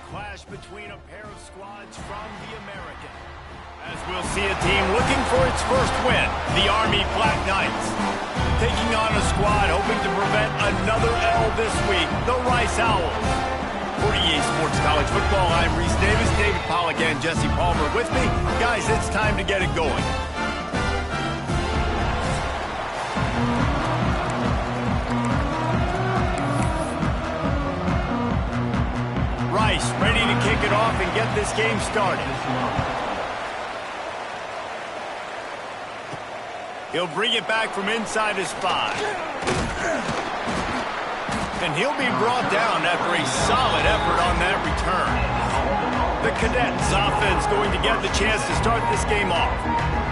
clash between a pair of squads from the American. As we'll see a team looking for its first win, the Army Black Knights. Taking on a squad hoping to prevent another L this week, the Rice Owls. For EA Sports College Football, I'm Reese Davis, David Pollack, and Jesse Palmer with me. Guys, it's time to get it going. Rice ready to kick it off and get this game started. He'll bring it back from inside his 5. And he'll be brought down after a solid effort on that return. The Cadets offense going to get the chance to start this game off.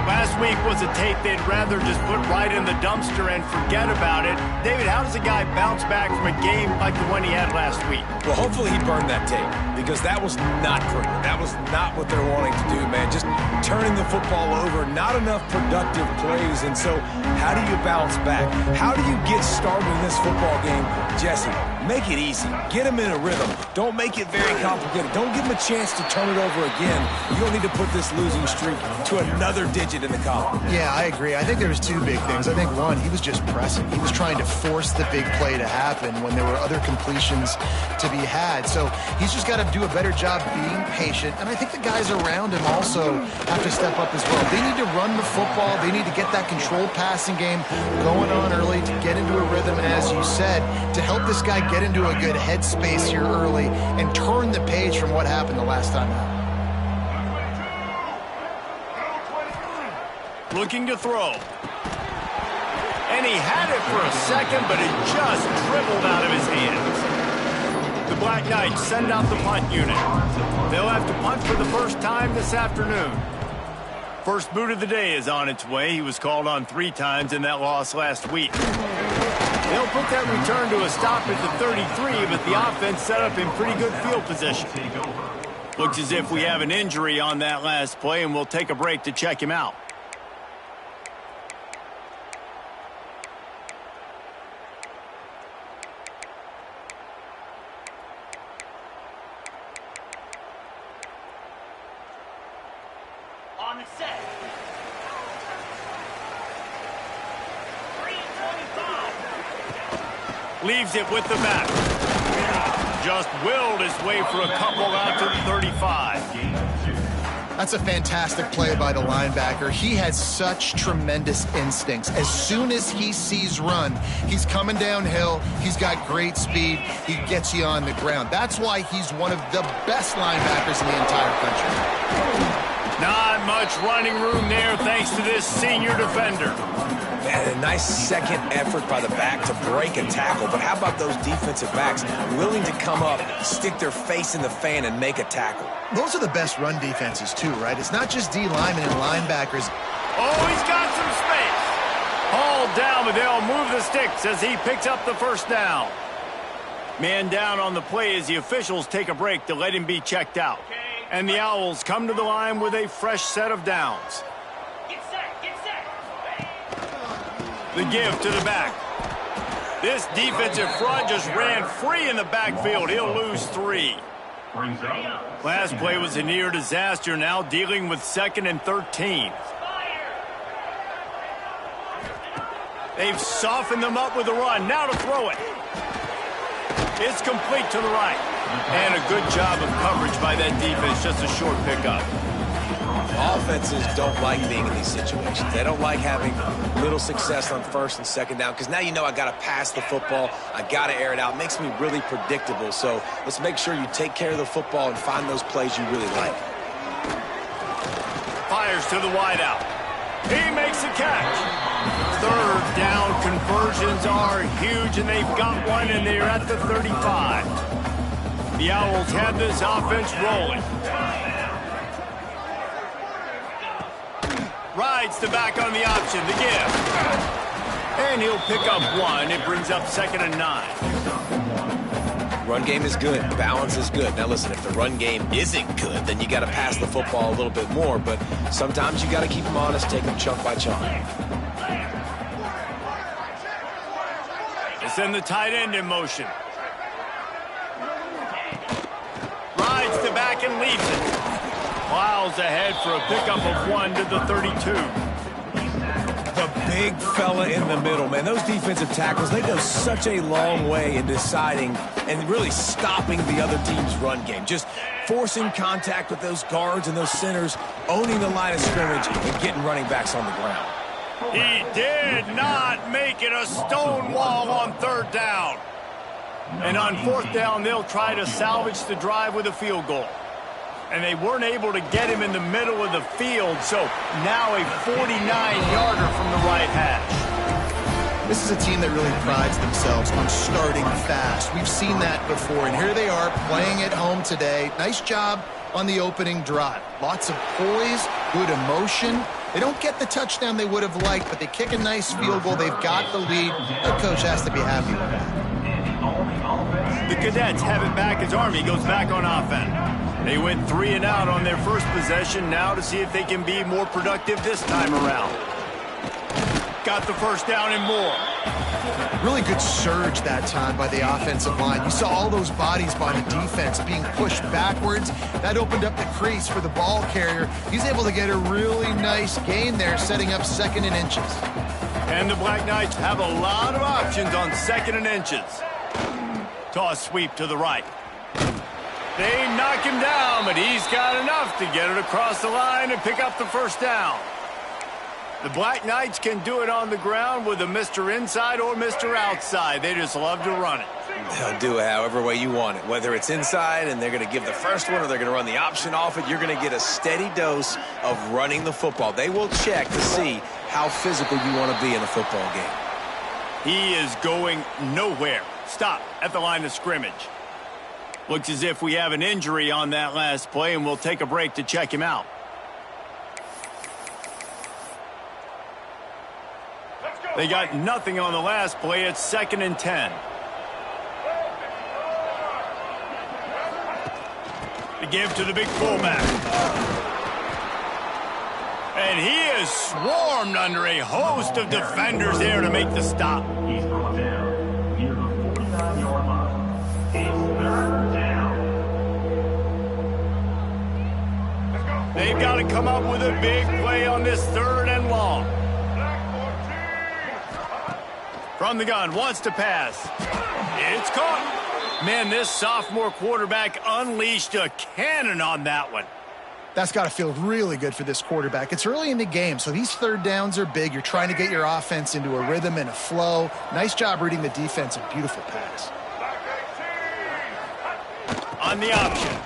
Last week was a tape they'd rather just put right in the dumpster and forget about it. David, how does a guy bounce back from a game like the one he had last week? Well, hopefully he burned that tape, because that was not pretty. That was not what they're wanting to do, man. Just turning the football over, not enough productive plays. And so how do you bounce back? How do you get started in this football game? Jesse, make it easy. Get him in a rhythm. Don't make it very complicated. Don't give him a chance to turn it over again. You don't need to put this losing streak to another digit in the column. Yeah, I agree. I think there was two big things. I think, one, he was just pressing. He was trying to force the big play to happen when there were other completions to be had. So he's just got to do a better job being patient. And I think the guys around him also have to step up as well. They need to run the football. They need to get that controlled passing game going on early to get into a rhythm, as you said, to help this guy get into a good headspace here early and turn the page from what happened the last time out. Looking to throw. And he had it for a second, but it just dribbled out of his hands. The Black Knights send out the punt unit. They'll have to punt for the first time this afternoon. First boot of the day is on its way. He was called on 3 times in that loss last week. They'll put that return to a stop at the 33, but the offense set up in pretty good field position. Looks as if we have an injury on that last play, and we'll take a break to check him out. On the set. 3:25. Leaves it with the back. Just willed his way for a couple out to the 35. That's a fantastic play by the linebacker. He has such tremendous instincts. As soon as he sees run, he's coming downhill. He's got great speed. He gets you on the ground. That's why he's one of the best linebackers in the entire country. Not much running room there thanks to this senior defender. Man, a nice second effort by the back to break a tackle. But how about those defensive backs willing to come up, stick their face in the fan, and make a tackle? Those are the best run defenses, too, right? It's not just D linemen and linebackers. Oh, he's got some space. Hauled down, but they'll move the sticks as he picks up the first down. Man down on the play as the officials take a break to let him be checked out. And the Owls come to the line with a fresh set of downs. Get set, get set. The give to the back. This defensive front just ran free in the backfield. He'll lose 3. Last play was a near disaster, now dealing with 2nd and 13. They've softened them up with a run. Now to throw it. It's complete to the right. And a good job of coverage by that defense, just a short pickup. Offenses don't like being in these situations. They don't like having little success on 1st and 2nd down, because now you know I got to pass the football. I got to air it out. It makes me really predictable. So let's make sure you take care of the football and find those plays you really like. Fires to the wideout. He makes a catch. 3rd down conversions are huge, and they've got one, and they're at the 35. The Owls have this offense rolling. Rides the back on the option, the give. And he'll pick up 1. It brings up 2nd and 9. Run game is good. Balance is good. Now listen, if the run game isn't good, then you got to pass the football a little bit more. But sometimes you got to keep them honest, take them chunk by chunk. They send the tight end in motion. Rides leaves it. Plows ahead for a pickup of 1 to the 32. The big fella in the middle, man. Those defensive tackles, they go such a long way in deciding and really stopping the other team's run game. Just forcing contact with those guards and those centers, owning the line of scrimmage, and getting running backs on the ground. He did not make it a stone wall on 3rd down. And on 4th down, they'll try to salvage the drive with a field goal. And they weren't able to get him in the middle of the field, so now a 49-yarder from the right hash. This is a team that really prides themselves on starting fast. We've seen that before, and here they are playing at home today. Nice job on the opening drive. Lots of poise, good emotion. They don't get the touchdown they would have liked, but they kick a nice field goal. They've got the lead. The coach has to be happy with that. The Cadets have it back as Army goes back on offense. They went 3 and out on their first possession, now to see if they can be more productive this time around. Got the first down and more. Really good surge that time by the offensive line. You saw all those bodies by the defense being pushed backwards. That opened up the crease for the ball carrier. He's able to get a really nice gain there, setting up 2nd and inches. And the Black Knights have a lot of options on 2nd and inches. Toss sweep to the right. They knock him down, but he's got enough to get it across the line and pick up the first down. The Black Knights can do it on the ground with a Mr. Inside or Mr. Outside. They just love to run it. They'll do it however way you want it. Whether it's inside and they're going to give the first one or they're going to run the option off it, you're going to get a steady dose of running the football. They will check to see how physical you want to be in a football game. He is going nowhere. Stop at the line of scrimmage. Looks as if we have an injury on that last play, and we'll take a break to check him out. They got nothing on the last play. It's 2nd and 10. To give to the big fullback. And he is swarmed under a host of defenders there to make the stop. He's brought down near the 49-yard line. It's 3rd down. They've got to come up with a big play on this 3rd and long. From the gun, wants to pass. It's caught. Man, this sophomore quarterback unleashed a cannon on that one. That's got to feel really good for this quarterback. It's early in the game, so these 3rd downs are big. You're trying to get your offense into a rhythm and a flow. Nice job reading the defense. A beautiful pass. On the option.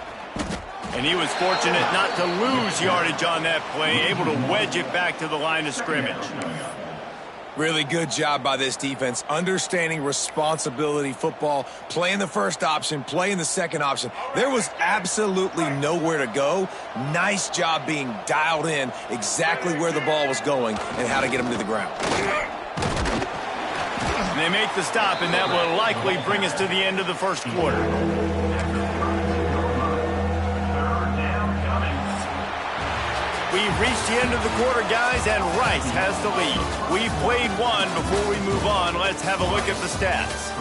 And he was fortunate not to lose yardage on that play, able to wedge it back to the line of scrimmage. Really good job by this defense, understanding responsibility football, playing the first option, playing the second option. There was absolutely nowhere to go. Nice job being dialed in exactly where the ball was going and how to get him to the ground. And they make the stop, and that will likely bring us to the end of the first quarter. We've reached the end of the quarter, guys, and Rice has the lead. We've played one. Before we move on, let's have a look at the stats.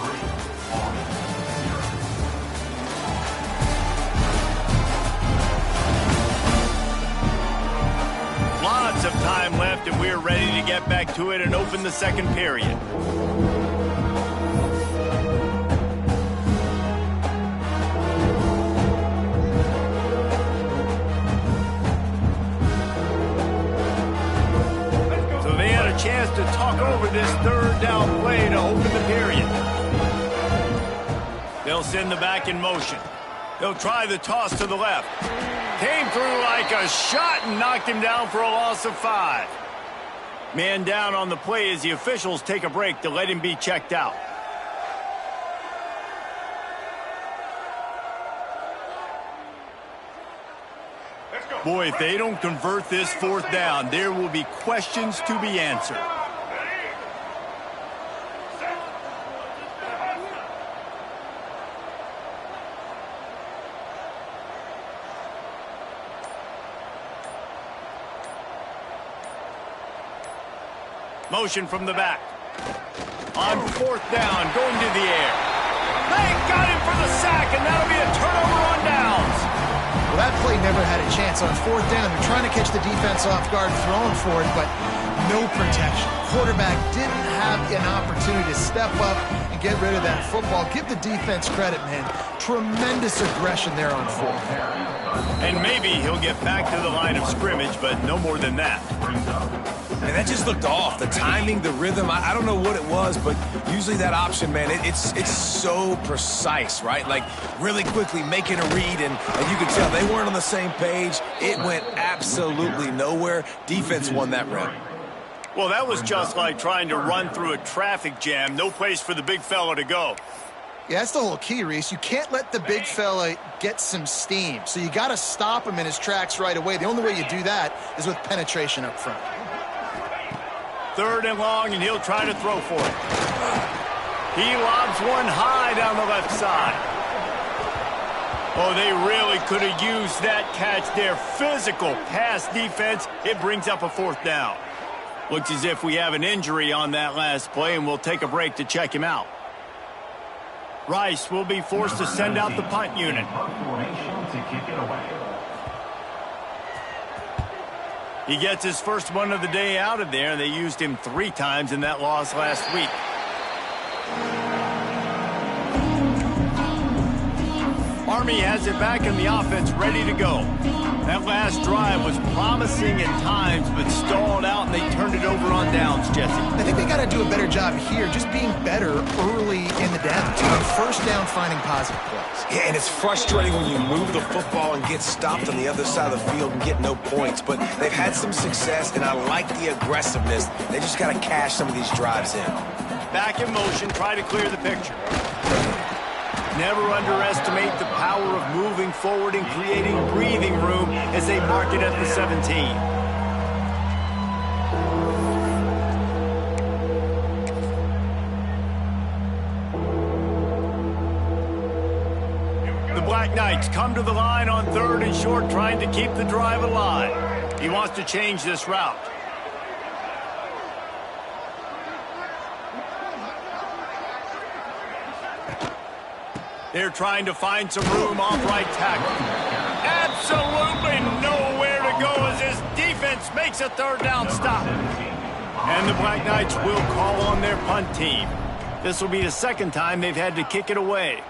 Lots of time left, and we're ready to get back to it and open the second period. Chance to talk over this 3rd down play to open the period. They'll send the back in motion. They'll try the toss to the left. Came through like a shot and knocked him down for a loss of 5. Man down on the play as the officials take a break to let him be checked out. Boy, if they don't convert this 4th down, there will be questions to be answered. Motion from the back. On 4th down, going to the air. They got him for the sack, and that'll be a turnover on downs. Well, that play really never had a chance. On fourth down, they're trying to catch the defense off guard, throwing for it, but no protection. Quarterback didn't have an opportunity to step up and get rid of that football. Give the defense credit, man. Tremendous aggression there on fourth. And maybe he'll get back to the line of scrimmage, but no more than that. Man, that just looked off. The timing, the rhythm, I don't know what it was, but usually that option, man, it's so precise, right? Like, really quickly making a read, and you could tell they weren't on the same page. It went absolutely nowhere. Defense won that rep. Well, that was just like trying to run through a traffic jam. No place for the big fella to go. Yeah, that's the whole key, Reese. You can't let the big fella get some steam. So you got to stop him in his tracks right away. The only way you do that is with penetration up front. Third and long, and he'll try to throw for it. He lobs one high down the left side. Oh, they really could have used that catch there. Physical pass defense. It brings up a fourth down. Looks as if we have an injury on that last play, and we'll take a break to check him out. Rice will be forced to send out the punt unit. He gets his first one of the day out of there. They used him 3 times in that loss last week. Army has it back in the offense, ready to go. That last drive was promising at times, but stalled out, and they turned it over on downs, Jesse. I think they got to do a better job here, just being better early in the downs. On first down, finding positive plays. Yeah, and it's frustrating when you move the football and get stopped on the other side of the field and get no points. But they've had some success, and I like the aggressiveness. They just got to cash some of these drives in. Back in motion, try to clear the picture. Never underestimate the power of moving forward and creating breathing room as they mark it at the 17. The Black Knights come to the line on 3rd and short, trying to keep the drive alive. He wants to change this route. They're trying to find some room off right tackle. Absolutely nowhere to go as his defense makes a 3rd down stop. And the Black Knights will call on their punt team. This will be the 2nd time they've had to kick it away.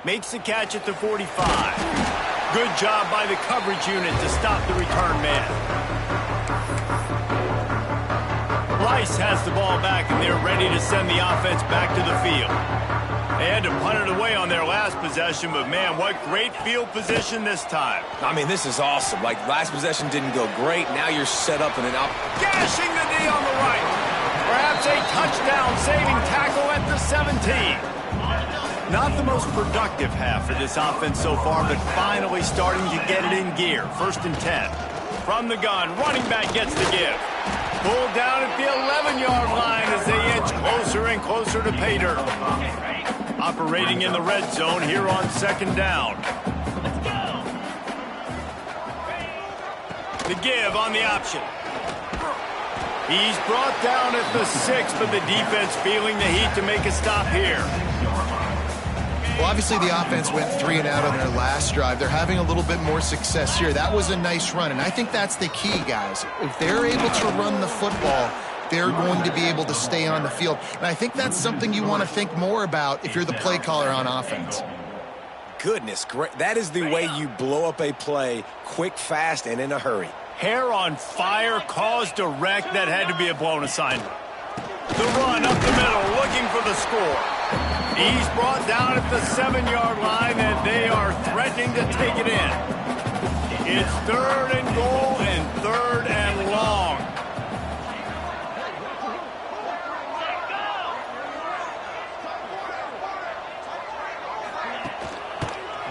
Makes the catch at the 45. Good job by the coverage unit to stop the return man. Rice has the ball back, and they're ready to send the offense back to the field. They had to punt it away on their last possession, but man, what great field position this time. I mean, this is awesome. Like, last possession didn't go great. Now you're set up in an Gashing the knee on the right. Perhaps a touchdown-saving tackle at the 17. Not the most productive half for this offense so far, but finally starting to get it in gear. 1st and 10. From the gun, running back gets the give. Pulled down at the 11-yard line as they inch closer and closer to pay dirt. Operating in the red zone here on 2nd down. The give on the option. He's brought down at the 6, but the defense feeling the heat to make a stop here. Well, obviously the offense went 3 and out on their last drive. They're having a little bit more success here. That was a nice run, and I think that's the key, guys. If they're able to run the football, they're going to be able to stay on the field. And I think that's something you want to think more about if you're the play caller on offense. Goodness, great. That is the way you blow up a play quick, fast, and in a hurry. Hair on fire, cause direct. That had to be a blown assignment. The run up the middle, looking for the score. He's brought down at the 7-yard line, and they are threatening to take it in. It's 3rd and goal and 3rd and long.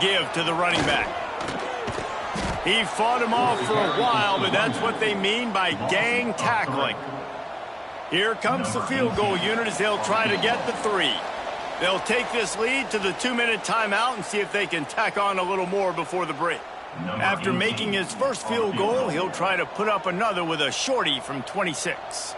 Give to the running back. He fought him off for a while, but that's what they mean by gang tackling. Here comes the field goal unit as they'll try to get the 3. They'll take this lead to the 2-minute timeout and see if they can tack on a little more before the break. After making his first field goal, he'll try to put up another with a shorty from 26.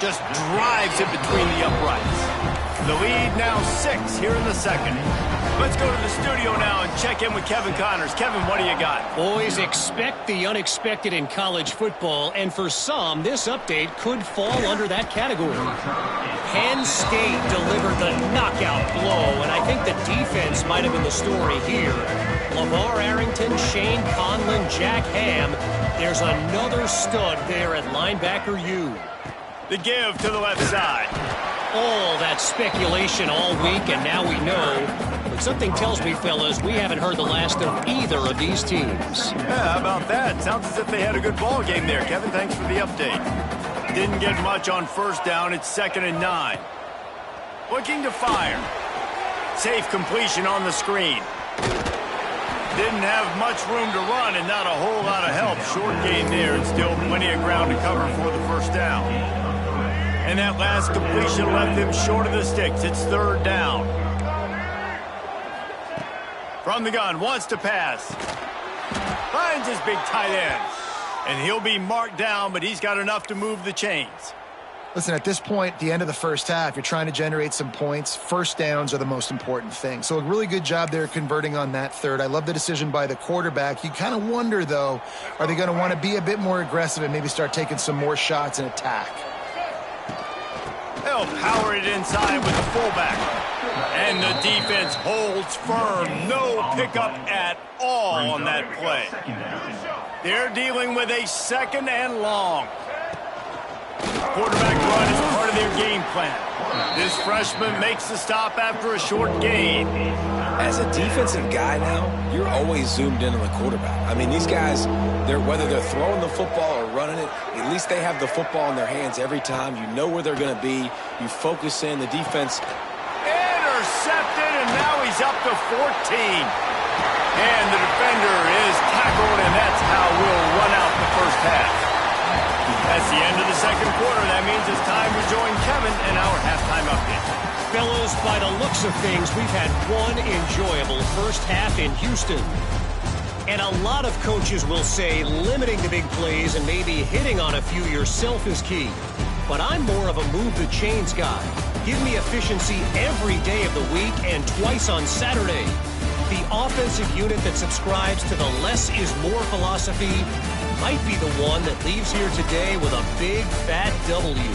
Just drives it between the uprights. The lead now 6 here in the second. Let's go to the studio now and check in with Kevin Connors. Kevin, what do you got? Boys, expect the unexpected in college football, and for some, this update could fall under that category. Penn State delivered the knockout blow, and I think the defense might have been the story here. LeVar Arrington, Shane Conlon, Jack Ham. There's another stud there at linebacker U. The give to the left side. All that speculation all week, and now we know. But something tells me, fellas, we haven't heard the last of either of these teams. Yeah, how about that? Sounds as if they had a good ball game there. Kevin, thanks for the update. Didn't get much on first down. It's 2nd and 9. Looking to fire. Safe completion on the screen. Didn't have much room to run and not a whole lot of help. Short gain there and still plenty of ground to cover for the first down. And that last completion left him short of the sticks. It's 3rd down. From the gun, wants to pass. Finds his big tight end. And he'll be marked down, but he's got enough to move the chains. Listen, at this point, the end of the first half, you're trying to generate some points. First downs are the most important thing. So a really good job there converting on that third. I love the decision by the quarterback. You kind of wonder, though, are they going to want to be a bit more aggressive and maybe start taking some more shots and attack? They'll power it inside with the fullback. And the defense holds firm. No pickup at all on that play. They're dealing with a 2nd and long. Quarterback run is part of their game plan. This freshman makes the stop after a short gain. As a defensive guy now, you're always zoomed in on the quarterback. I mean, these guys, whether they're throwing the football or running it, at least they have the football in their hands every time. You know where they're going to be. You focus in. The defense. Intercepted, and now he's up to 14. And the defender is tackled, and that's how we'll run out the first half. That's the end of the second quarter. That means it's time to join Kevin in our halftime update. Fellas, by the looks of things, we've had one enjoyable first half in Houston. And a lot of coaches will say limiting the big plays and maybe hitting on a few yourself is key. But I'm more of a move the chains guy. Give me efficiency every day of the week and twice on Saturday. The offensive unit that subscribes to the less is more philosophy might be the one that leaves here today with a big fat W.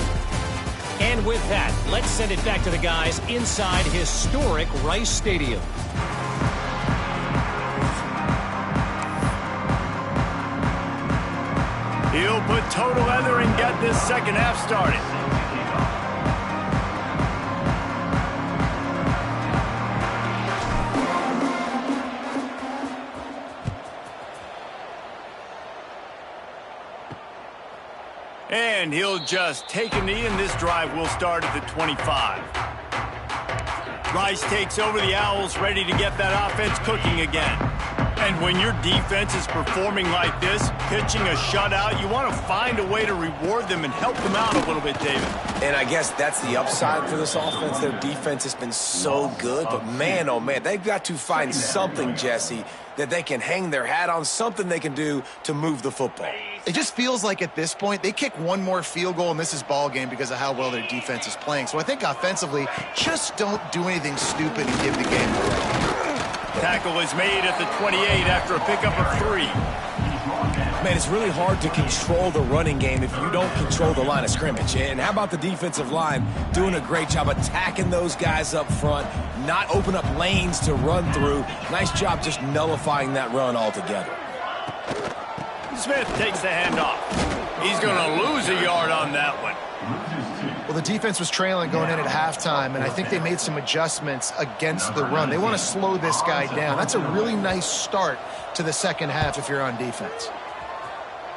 And with that, let's send it back to the guys inside historic Rice Stadium. He'll put total leather and get this second half started. And he'll just take a knee, and this drive will start at the 25. Rice takes over the Owls, ready to get that offense cooking again. And when your defense is performing like this, pitching a shutout, you want to find a way to reward them and help them out a little bit, David. And I guess that's the upside for this offense. Their defense has been so good, but man, oh man, they've got to find something, Jesse, that they can hang their hat on, something they can do to move the football. It just feels like at this point, they kick one more field goal and this is ball game because of how well their defense is playing. So I think offensively, just don't do anything stupid and give the game away. Tackle is made at the 28 after a pickup of 3. Man, it's really hard to control the running game if you don't control the line of scrimmage. And how about the defensive line doing a great job attacking those guys up front, not open up lanes to run through. Nice job just nullifying that run altogether. Smith takes the handoff. He's going to lose a yard on that one. Well, the defense was trailing going in at halftime, and I think they made some adjustments against the run. They want to slow this guy down. That's a really nice start to the second half if you're on defense.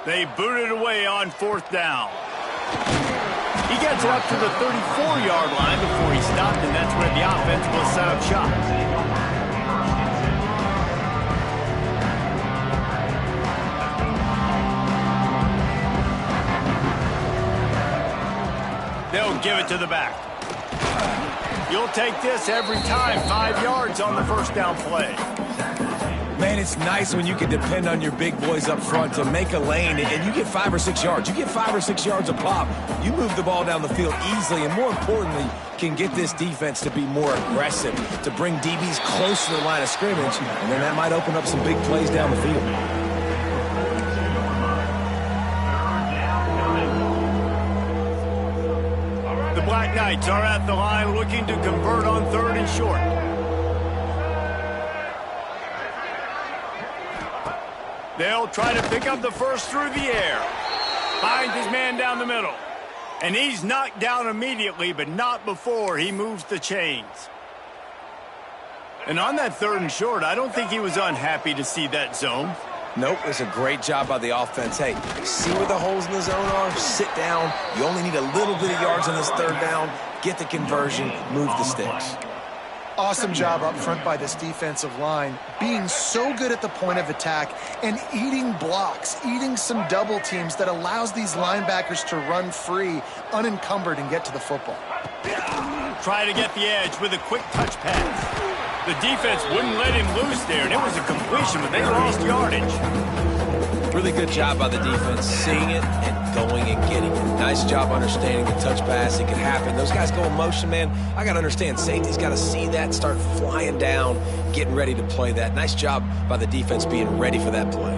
They booted away on 4th down. He gets it up to the 34-yard line before he stopped, and that's where the offense will set up shop. They'll give it to the back. You'll take this every time. 5 yards on the first down play. Man, it's nice when you can depend on your big boys up front to make a lane, and you get 5 or 6 yards. You get 5 or 6 yards a pop. You move the ball down the field easily, and more importantly, can get this defense to be more aggressive, to bring DBs close to the line of scrimmage, and then that might open up some big plays down the field. The Black Knights are at the line looking to convert on 3rd and short. They'll try to pick up the first through the air. Finds his man down the middle. And he's knocked down immediately, but not before he moves the chains. And on that 3rd and short, I don't think he was unhappy to see that zone. Nope, it's a great job by the offense. Hey, see where the holes in the zone are? Sit down. You only need a little bit of yards on this 3rd down. Get the conversion, move the sticks. Awesome job up front by this defensive line, being so good at the point of attack and eating blocks, eating some double teams that allows these linebackers to run free, unencumbered, and get to the football. Try to get the edge with a quick touch pass. The defense wouldn't let him loose there, and it was a completion, but they lost yardage. Really good job by the defense, seeing it and going and getting it. Nice job understanding the touch pass. It could happen. Those guys go in motion, man. I got to understand, safety's got to see that, start flying down, getting ready to play that. Nice job by the defense being ready for that play.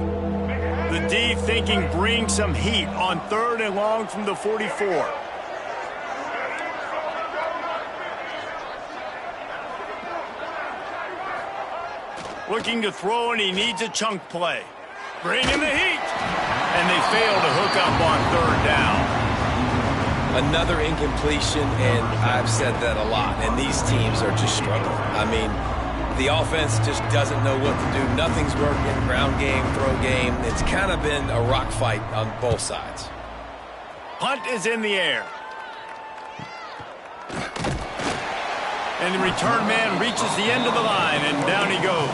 The D thinking bring some heat on 3rd and long from the 44. Looking to throw, and he needs a chunk play. Bring in the heat. And they fail to hook up on 3rd down. Another incompletion, and I've said that a lot, and these teams are just struggling. I mean, the offense just doesn't know what to do. Nothing's working. Ground game, throw game. It's kind of been a rock fight on both sides. Punt is in the air. And the return man reaches the end of the line, and down he goes.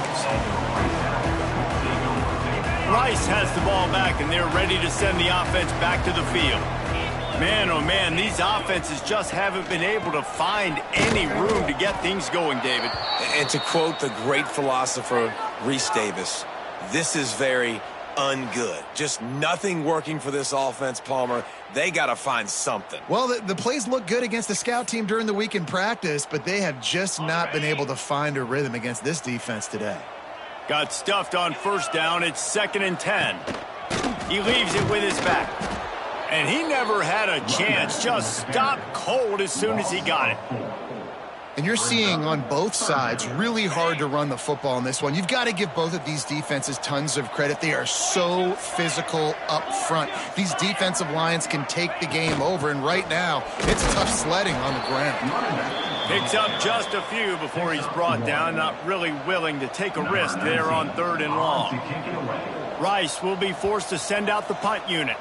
Rice has the ball back, and they're ready to send the offense back to the field. Man, oh man, these offenses just haven't been able to find any room to get things going, David. And to quote the great philosopher Reese Davis, this is very ungood. Just nothing working for this offense, Palmer. They got to find something. Well, the plays look good against the scout team during the week in practice, but they have just not been able to find a rhythm against this defense today. Got stuffed on 1st down. It's 2nd and 10. He leaves it with his back. And he never had a chance. Just stopped cold as soon as he got it. And you're seeing on both sides really hard to run the football in this one. You've got to give both of these defenses tons of credit. They are so physical up front. These defensive lines can take the game over, and right now it's tough sledding on the ground. Picks up just a few before he's brought down, not really willing to take a risk there on 3rd and long. Rice will be forced to send out the punt unit.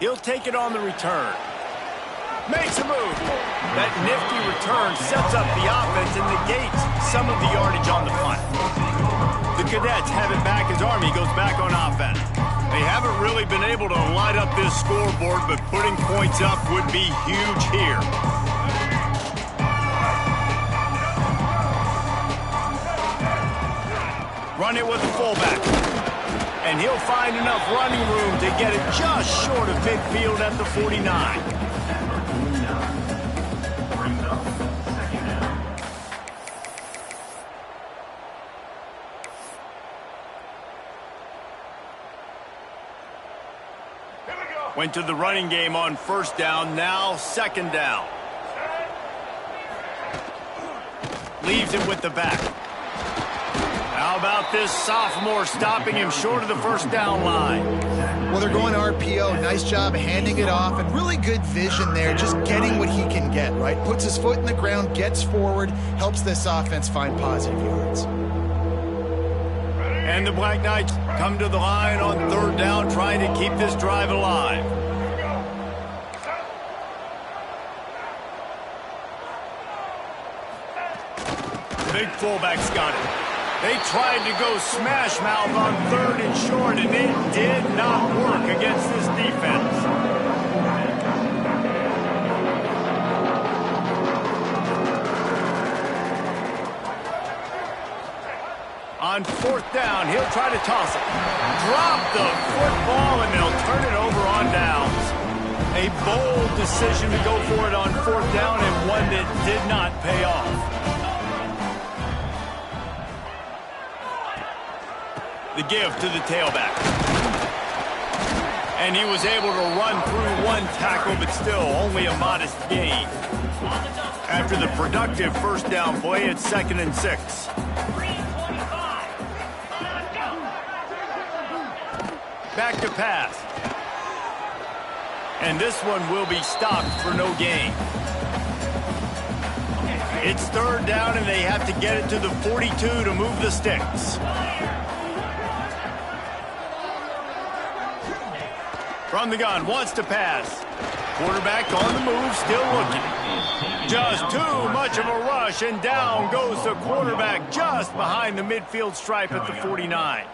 He'll take it on the return. Makes a move. That nifty return sets up the offense and negates some of the yardage on the punt. The Cadets have it back as Army goes back on offense. They haven't really been able to light up this scoreboard, but putting points up would be huge here. Run it with the fullback. And he'll find enough running room to get it just short of midfield at the 49. Went to the running game on 1st down, now 2nd down. Leaves it with the back. How about this sophomore stopping him short of the 1st down line? Well, they're going RPO. Nice job handing it off, and really good vision there, just getting what he can get, right? Puts his foot in the ground, gets forward, helps this offense find positive yards. And the Black Knights come to the line on 3rd down, trying to keep this drive alive. Big fullback's got it. They tried to go smash mouth on 3rd and short, and it did not work against this defense. On fourth down, he'll try to toss it. Drop the football, and they'll turn it over on downs. A bold decision to go for it on fourth down, and one that did not pay off. The give to the tailback. And he was able to run through one tackle, but still only a modest gain. After the productive first down play, it's 2nd and 6. Back to pass. And this one will be stopped for no gain. It's 3rd down, and they have to get it to the 42 to move the sticks. From the gun, wants to pass. Quarterback on the move, still looking. Just too much of a rush, and down goes the quarterback just behind the midfield stripe at the 49.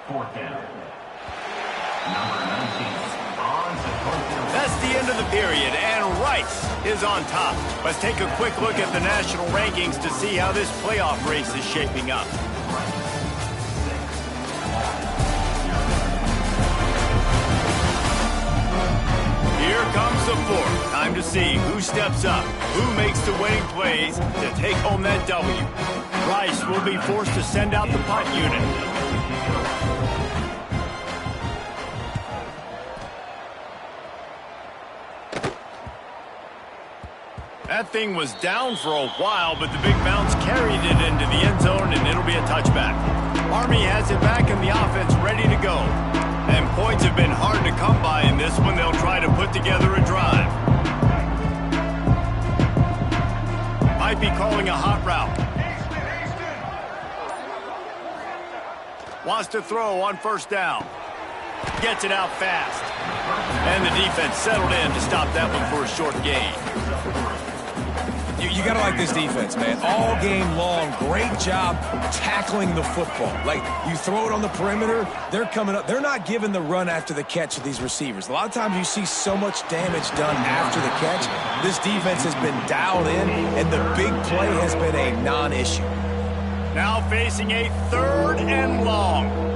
That's the end of the period, and Rice is on top. Let's take a quick look at the national rankings to see how this playoff race is shaping up. Here comes the fourth. Time to see who steps up, who makes the winning plays to take home that W. Rice will be forced to send out the punt unit. That thing was down for a while, but the big bounce carried it into the end zone, and it'll be a touchback. Army has it back in the offense, ready to go. And points have been hard to come by in this one. They'll try to put together a drive. Might be calling a hot route. Wants to throw on first down. Gets it out fast. And the defense settled in to stop that one for a short gain. You got to like this defense, man. All game long, great job tackling the football. Like, you throw it on the perimeter, they're coming up. They're not giving the run after the catch to these receivers. A lot of times you see so much damage done after the catch. This defense has been dialed in, and the big play has been a non-issue. Now facing a 3rd and long.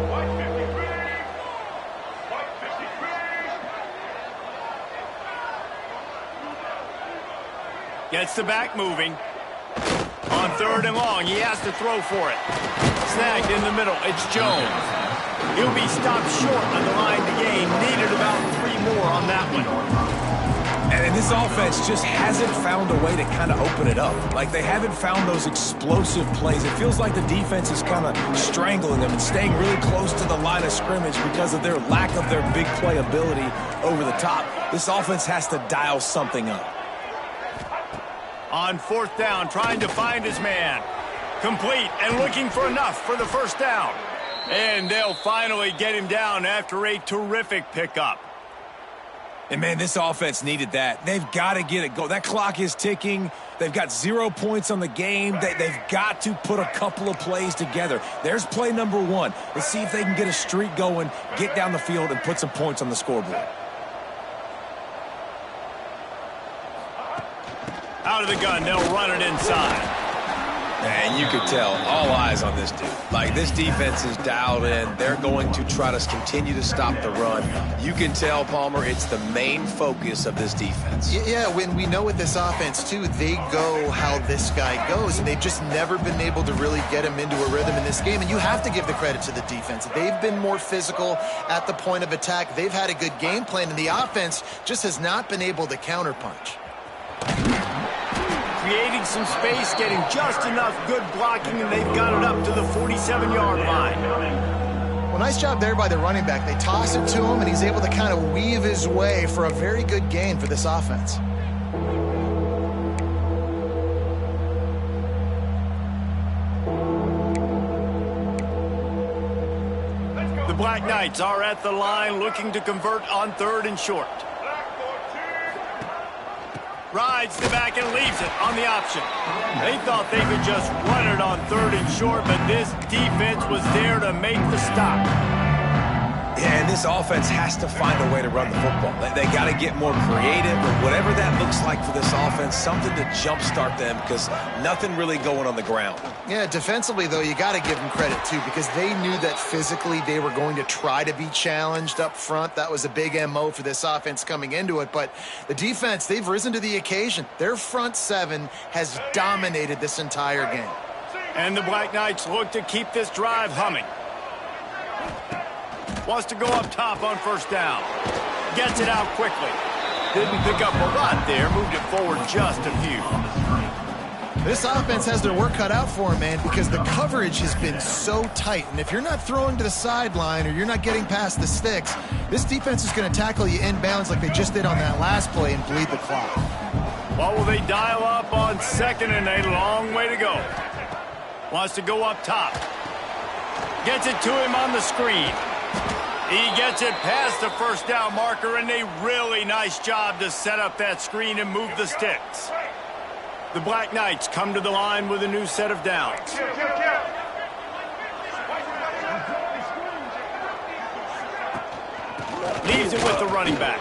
Gets the back moving. On 3rd and long, he has to throw for it. Snagged in the middle, it's Jones. He'll be stopped short on the line to gain. Needed about 3 more on that one. And this offense just hasn't found a way to kind of open it up. Like, they haven't found those explosive plays. It feels like the defense is kind of strangling them and staying really close to the line of scrimmage because of their lack of their big play ability over the top. This offense has to dial something up. On 4th down, trying to find his man. Complete and looking for enough for the first down. And they'll finally get him down after a terrific pickup. And, man, this offense needed that. They've got to get it going. That clock is ticking. They've got 0 points on the game. They've got to put a couple of plays together. There's play number 1. Let's see if they can get a streak going, get down the field, and put some points on the scoreboard. Out of the gun, they'll run it inside. And you could tell, all eyes on this dude. Like, this defense is dialed in. They're going to try to continue to stop the run. You can tell, Palmer, it's the main focus of this defense. Yeah, when we know with this offense, too, they go how this guy goes, and they've just never been able to really get him into a rhythm in this game, and you have to give the credit to the defense. They've been more physical at the point of attack. They've had a good game plan, and the offense just has not been able to counterpunch. Creating some space, getting just enough good blocking, and they've got it up to the 47-yard line. Well, nice job there by the running back. They toss it to him, and he's able to kind of weave his way for a very good gain for this offense. The Black Knights are at the line looking to convert on 3rd and short. Rides the back and leaves it on the option. They thought they could just run it on 3rd and short, but this defense was there to make the stop. Yeah, and this offense has to find a way to run the football. They got to get more creative, or whatever that looks like for this offense, something to jumpstart them, because nothing really going on the ground. Yeah, defensively, though, you got to give them credit, too, because they knew that physically they were going to try to be challenged up front. That was a big MO for this offense coming into it. But the defense, they've risen to the occasion. Their front seven has dominated this entire game. And the Black Knights look to keep this drive humming. Wants to go up top on first down. Gets it out quickly. Didn't pick up a lot there. Moved it forward just a few. This offense has their work cut out for them, man, because the coverage has been so tight. And if you're not throwing to the sideline or you're not getting past the sticks, this defense is going to tackle you inbounds like they just did on that last play and bleed the clock. What will they dial up on second and a long way to go? Wants to go up top. Gets it to him on the screen. He gets it past the first down marker, and a really nice job to set up that screen and move the sticks. The Black Knights come to the line with a new set of downs. Leaves it with the running back.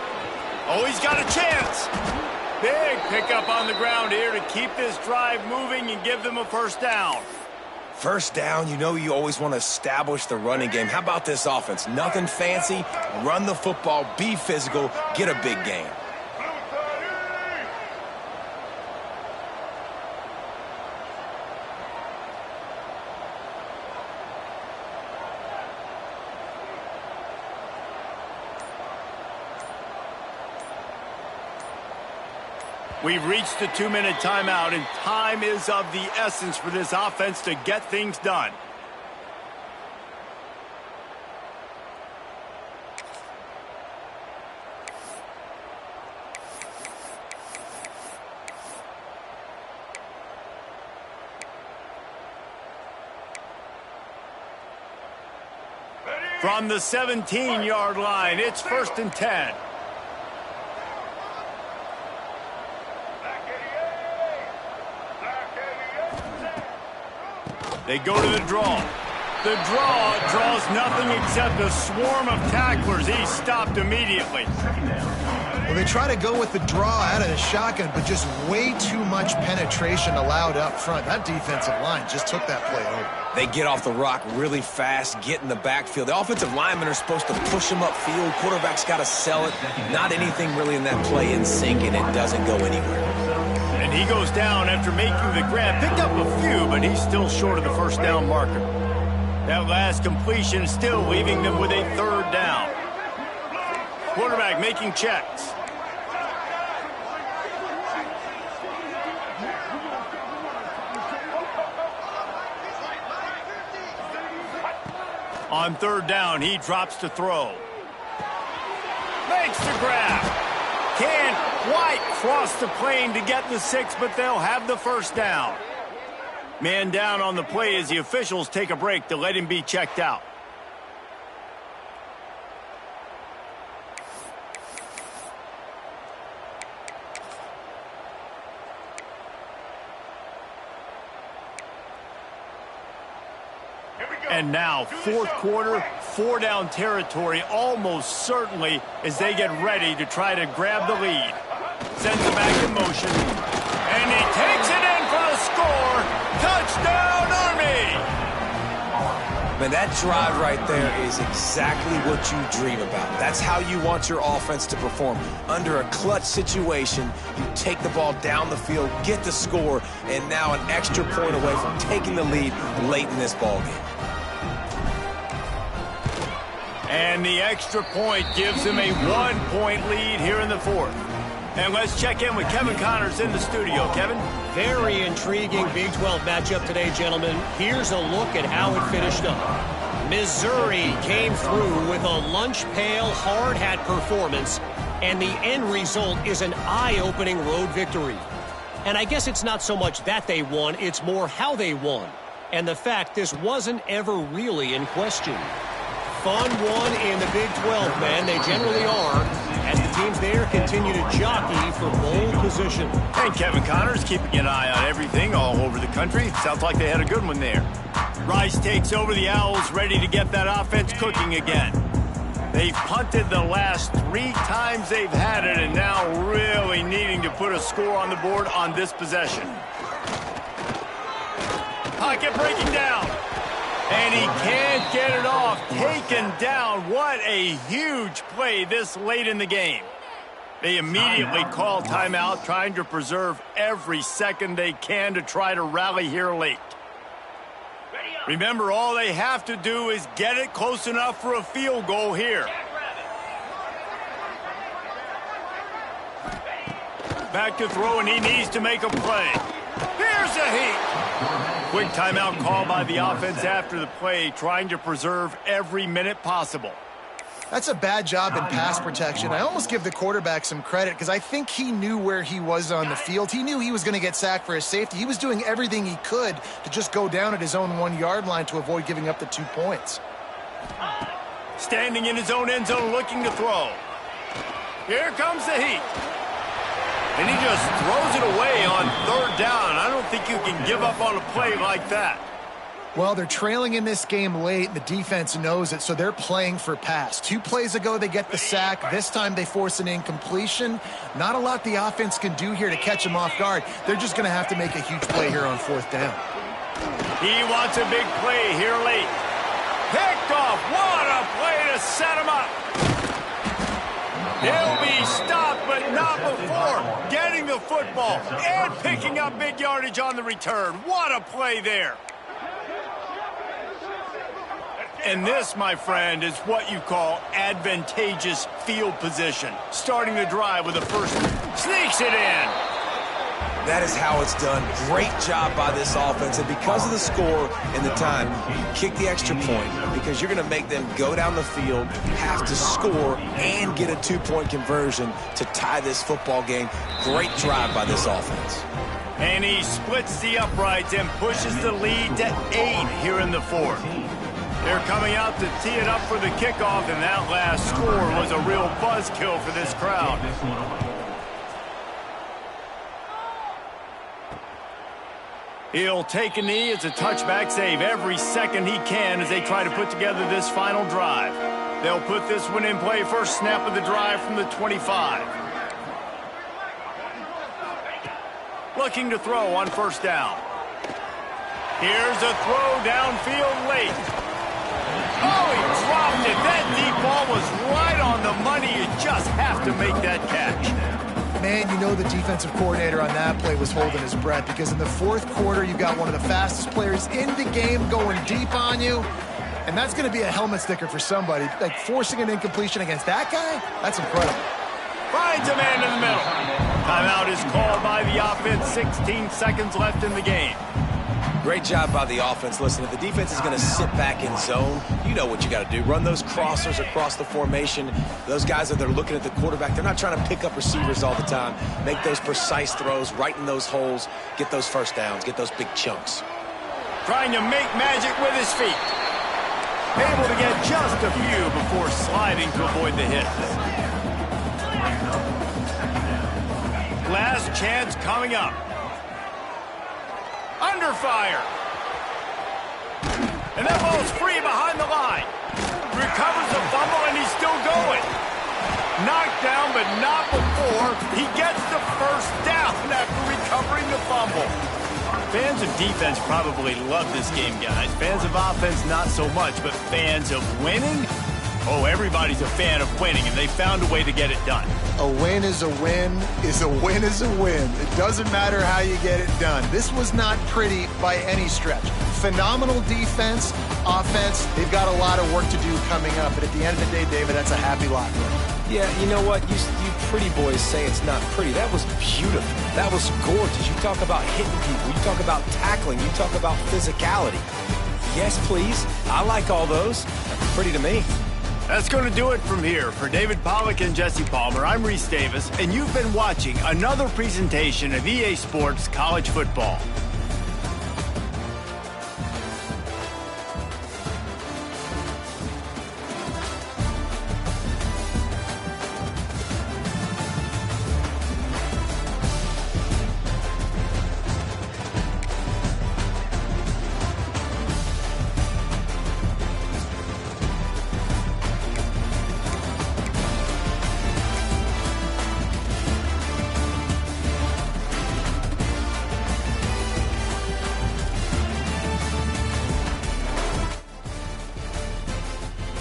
Oh, he's got a chance. Big pickup on the ground here to keep this drive moving and give them a first down. First down, you know you always want to establish the running game. How about this offense? Nothing fancy. Run the football, be physical, get a big gain. We've reached the 2-minute timeout, and time is of the essence for this offense to get things done. From the 17-yard line, it's 1st and 10. They go to the draw. The draw draws nothing except a swarm of tacklers. He's stopped immediately. Well, they try to go with the draw out of the shotgun, but just way too much penetration allowed up front. That defensive line just took that play over. They get off the rock really fast, get in the backfield. The offensive linemen are supposed to push them upfield. Quarterback's got to sell it. Not anything really in that play in sync, and it doesn't go anywhere. And he goes down after making the grab. Picked up a few, but he's still short of the first down marker. That last completion still leaving them with a 3rd down. Quarterback making checks. On 3rd down, he drops to throw. Makes the grab. Can't quite cross the plane to get the 6, but they'll have the first down. Man down on the play as the officials take a break to let him be checked out. And now, 4th quarter, 4-down territory almost certainly as they get ready to try to grab the lead. Sends it back in motion. And he takes it in for the score. Touchdown, Army! Man, that drive right there is exactly what you dream about. That's how you want your offense to perform. Under a clutch situation, you take the ball down the field, get the score, and now an extra point away from taking the lead late in this ballgame. And the extra point gives him a 1-point lead here in the 4th. And let's check in with Kevin Connors in the studio. Kevin? Very intriguing Big 12 matchup today, gentlemen. Here's a look at how it finished up. Missouri came through with a lunch pail hard hat performance, and the end result is an eye-opening road victory. And I guess it's not so much that they won, it's more how they won. And the fact this wasn't ever really in question. Fun one in the Big 12, man. They generally are, as the teams there continue to jockey for bowl position. And Kevin Connors keeping an eye on everything all over the country. Sounds like they had a good one there. Rice takes over. The Owls ready to get that offense cooking again. They've punted the last 3 times they've had it, and now really needing to put a score on the board on this possession. Pocket breaking down. And he can't get it off. Taken down. What a huge play this late in the game. They immediately call timeout, trying to preserve every second they can to try to rally here late. Remember, all they have to do is get it close enough for a field goal here. Back to throw, and he needs to make a play. Here's a heat. Quick timeout call by the offense after the play, trying to preserve every minute possible. That's a bad job in pass protection. I almost give the quarterback some credit because I think he knew where he was on the field. He knew he was going to get sacked for his safety. He was doing everything he could to just go down at his own 1-yard line to avoid giving up the 2 points. Standing in his own end zone looking to throw. Here comes the heat. And he just throws it away on 3rd down. I don't think you can give up on a play like that. Well, they're trailing in this game late. The defense knows it, so they're playing for pass. 2 plays ago, they get the sack. This time, they force an incompletion. Not a lot the offense can do here to catch them off guard. They're just going to have to make a huge play here on 4th down. He wants a big play here late. Picked off. What a play to set him up. He'll be stopped, but not before getting the football and picking up big yardage on the return. What a play there. And this, my friend, is what you call advantageous field position. Starting the drive with a first, sneaks it in. That is how it's done. Great job by this offense. And because of the score and the time, you kick the extra point because you're going to make them go down the field, have to score, and get a 2-point conversion to tie this football game. Great drive by this offense. And he splits the uprights and pushes the lead to 8 here in the 4th. They're coming out to tee it up for the kickoff, and that last score was a real buzzkill for this crowd. He'll take a knee. It's a touchback save every second he can as they try to put together this final drive. They'll put this one in play first snap of the drive from the 25. Looking to throw on 1st down. Here's a throw downfield late. Oh, he dropped it. That deep ball was right on the money. You just have to make that catch. Man, you know the defensive coordinator on that play was holding his breath because in the 4th quarter, you got one of the fastest players in the game going deep on you, and that's going to be a helmet sticker for somebody. Like, forcing an incompletion against that guy, that's incredible. Finds a man in the middle. Timeout is called by the offense. 16 seconds left in the game. Great job by the offense. Listen, if the defense is going to sit back in zone, you know what you got to do. Run those crossers across the formation. Those guys that are looking at the quarterback, they're not trying to pick up receivers all the time. Make those precise throws, right in those holes, get those first downs, get those big chunks. Trying to make magic with his feet. Able to get just a few before sliding to avoid the hit. Last chance coming up. Under fire. And that ball's free behind the line. Recovers the fumble, and he's still going. Knocked down, but not before he gets the first down after recovering the fumble. Fans of defense probably love this game, guys. Fans of offense, not so much, but fans of winning? Oh, everybody's a fan of winning, and they found a way to get it done. A win is a win is a win is a win. It doesn't matter how you get it done. This was not pretty by any stretch. Phenomenal defense, offense. They've got a lot of work to do coming up. But at the end of the day, David, that's a happy lot for them. Yeah, you know what? You pretty boys say it's not pretty. That was beautiful. That was gorgeous. You talk about hitting people. You talk about tackling. You talk about physicality. Yes, please. I like all those. That's pretty to me. That's going to do it from here. For David Pollack and Jesse Palmer, I'm Reese Davis, and you've been watching another presentation of EA Sports College Football.